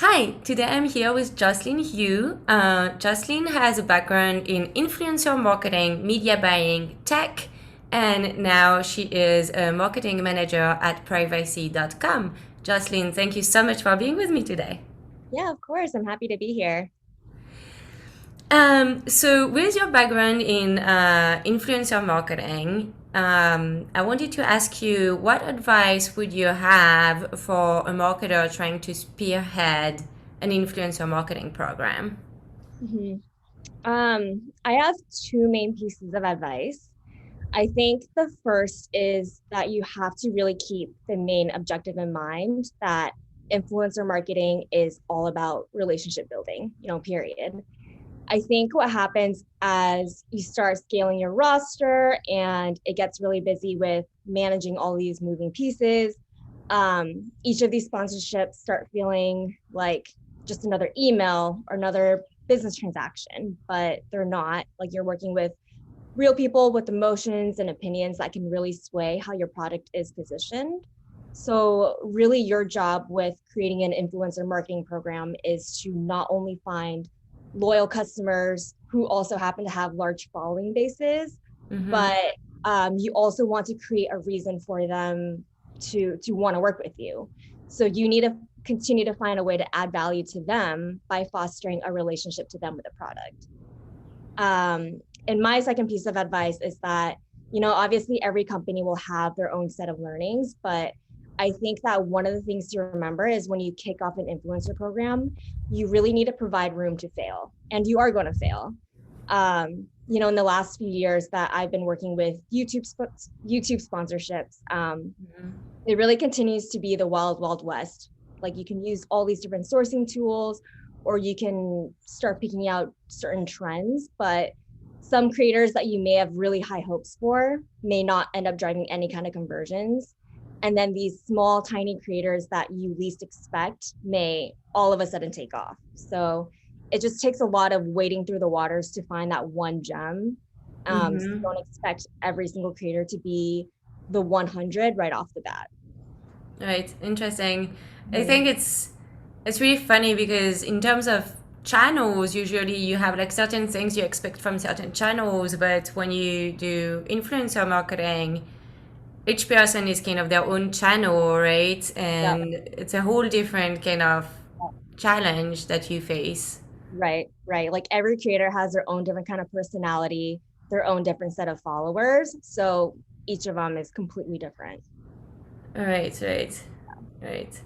Hi, today I'm here with JOCELYN Hugh. JOCELYN has a background in influencer marketing, media buying, tech, and now she is a marketing manager at privacy.com. JOCELYN, thank you so much for being with me today. Yeah, of course. I'm happy to be here. So with your background in influencer marketing, I wanted to ask you what advice would you have for a marketer trying to spearhead an influencer marketing program? hmm I have two main pieces of advice. I think the first is that you have to really keep the main objective in mind that influencer marketing is all about relationship building, period. I think what happens as you start scaling your roster and it gets really busy with managing all these moving pieces, each of these sponsorships start feeling like just another email or another business transaction, but they're not. Like, you're working with real people with emotions and opinions that can really sway how your product is positioned. So, really, your job with creating an influencer marketing program is to not only find loyal customers who also happen to have large following bases, Mm-hmm. but you also want to create a reason for them to want to work with you. So, you need to continue to find a way to add value to them by fostering a relationship to them with a product. And my second piece of advice is that, obviously every company will have their own set of learnings, but I think that one of the things to remember is when you kick off an influencer program, you really need to provide room to fail, and you are going to fail. In the last few years that I've been working with YouTube sponsorships, it really continues to be the wild, wild west. Like, you can use all these different sourcing tools, or you can start picking out certain trends, but some creators that you may have really high hopes for may not end up driving any kind of conversions. And then these small, tiny creators that you least expect may all of a sudden take off. So it just takes a lot of wading through the waters to find that one gem. So Mm-hmm. don't expect every single creator to be the 100 right off the bat. Right. Interesting. I Mhm. think it's really funny because in terms of channels, usually you have like certain things you expect from certain channels, but when you do influencer marketing, each person is kind of their own channel, right? Yeah, And it's a whole different kind of challenge that you face. right, right. Like, every creator has their own different kind of personality, their own different set of followers. So each of them is completely different. Right, right, right.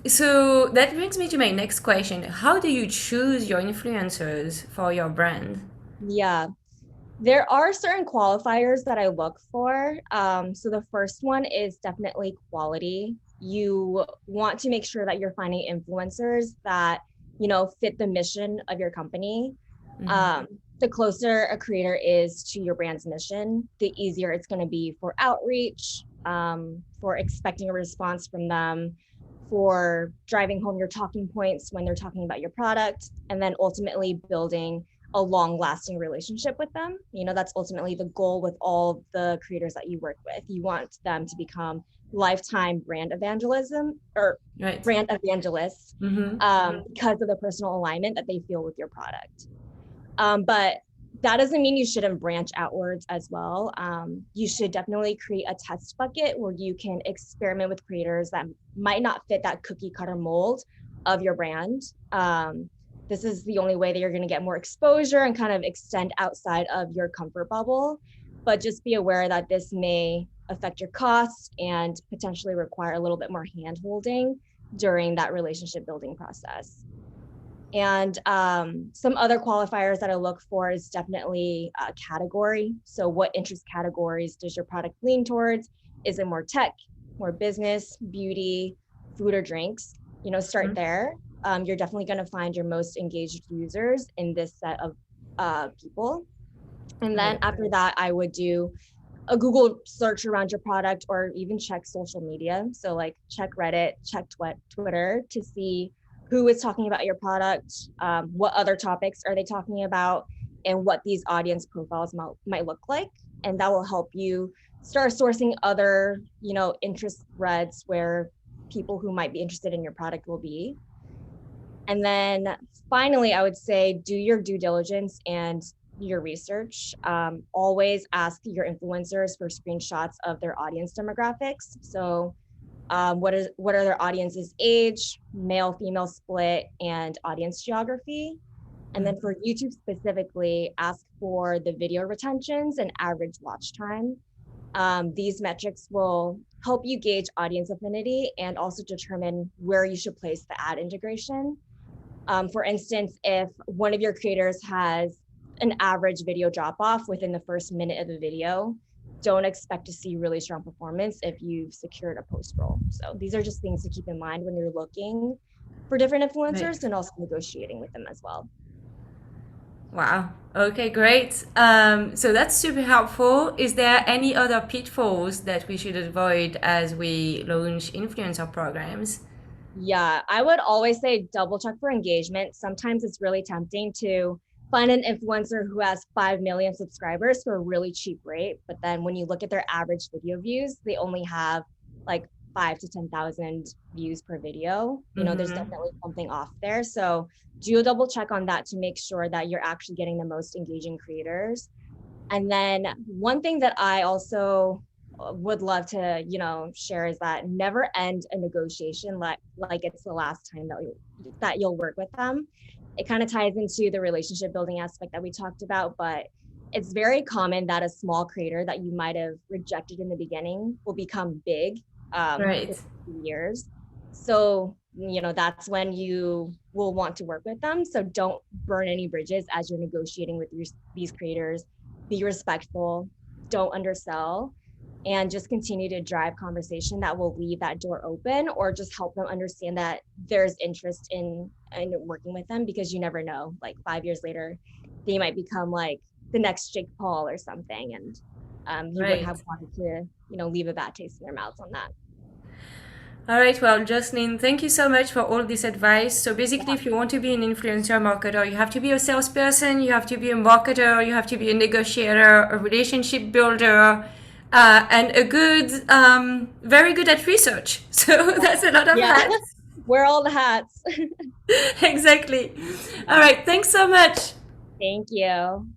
So that brings me to my next question. How do you choose your influencers for your brand? Yeah. There are certain qualifiers that I look for. So the first one is definitely quality. You want to make sure that you're finding influencers that, fit the mission of your company. Mm-hmm. Um, the closer a creator is to your brand's mission, the easier it's going to be for outreach, for expecting a response from them, for driving home your talking points when they're talking about your product, and then ultimately building a long lasting relationship with them. That's ultimately the goal with all the creators that you work with. You want them to become lifetime Right. brand evangelists, Mm-hmm. because of the personal alignment that they feel with your product. But that doesn't mean you shouldn't branch outwards as well. You should definitely create a test bucket where you can experiment with creators that might not fit that cookie cutter mold of your brand. This is the only way that you're going to get more exposure and kind of extend outside of your comfort bubble. But just be aware that this may affect your costs and potentially require a little bit more hand holding during that relationship building process. And some other qualifiers that I look for is definitely category. So, what interest categories does your product lean towards? Is it more tech, more business, beauty, food, or drinks? Start there. You're definitely going to find your most engaged users in this set of people. And then Right. after that, I would do a Google search around your product, or even check social media. So, like, check Reddit, check Twitter to see who is talking about your product, what other topics are they talking about, and what these audience profiles might look like. And that will help you start sourcing other, interest threads where people who might be interested in your product will be. And then finally, I would say do your due diligence and your research. Always ask your influencers for screenshots of their audience demographics. So what are their audience's age, male, female split, and audience geography. And then for YouTube specifically, ask for the video retentions and average watch time. These metrics will help you gauge audience affinity and also determine where you should place the ad integration. For instance, if one of your creators has an average video drop off within the first minute of the video, don't expect to see really strong performance if you've secured a post roll. So these are just things to keep in mind when you're looking for different influencers Right. and also negotiating with them as well. Wow. Okay, great. So that's super helpful. Is there any other pitfalls that we should avoid as we launch influencer programs? Yeah, I would always say double check for engagement. Sometimes it's really tempting to find an influencer who has 5 million subscribers for a really cheap rate. But then when you look at their average video views, they only have like 5 to 10,000 views per video. You know, there's definitely something off there. So do a double check on that to make sure that you're actually getting the most engaging creators. And then one thing that I also would love to, share is that never end a negotiation like it's the last time that you'll work with them. It kind of ties into the relationship building aspect that we talked about, but it's very common that a small creator that you might have rejected in the beginning will become big Right. within a few years. So, that's when you will want to work with them. So don't burn any bridges as you're negotiating with these creators. Be respectful, don't undersell, and just continue to drive conversation that will leave that door open or just help them understand that there's interest in working with them, because you never know, like 5 years later, they might become like the next Jake Paul or something. And you wouldn't Right. have wanted to, leave a bad taste in their mouths on that. All right, well, JOCELYN, thank you so much for all this advice. So basically, Yeah. if you want to be an influencer marketer, you have to be a salesperson, you have to be a marketer, you have to be a negotiator, a relationship builder, and a good, very good at research. So that's a lot of Yeah. hats. Wear all the hats. Exactly. All right, thanks so much. Thank you.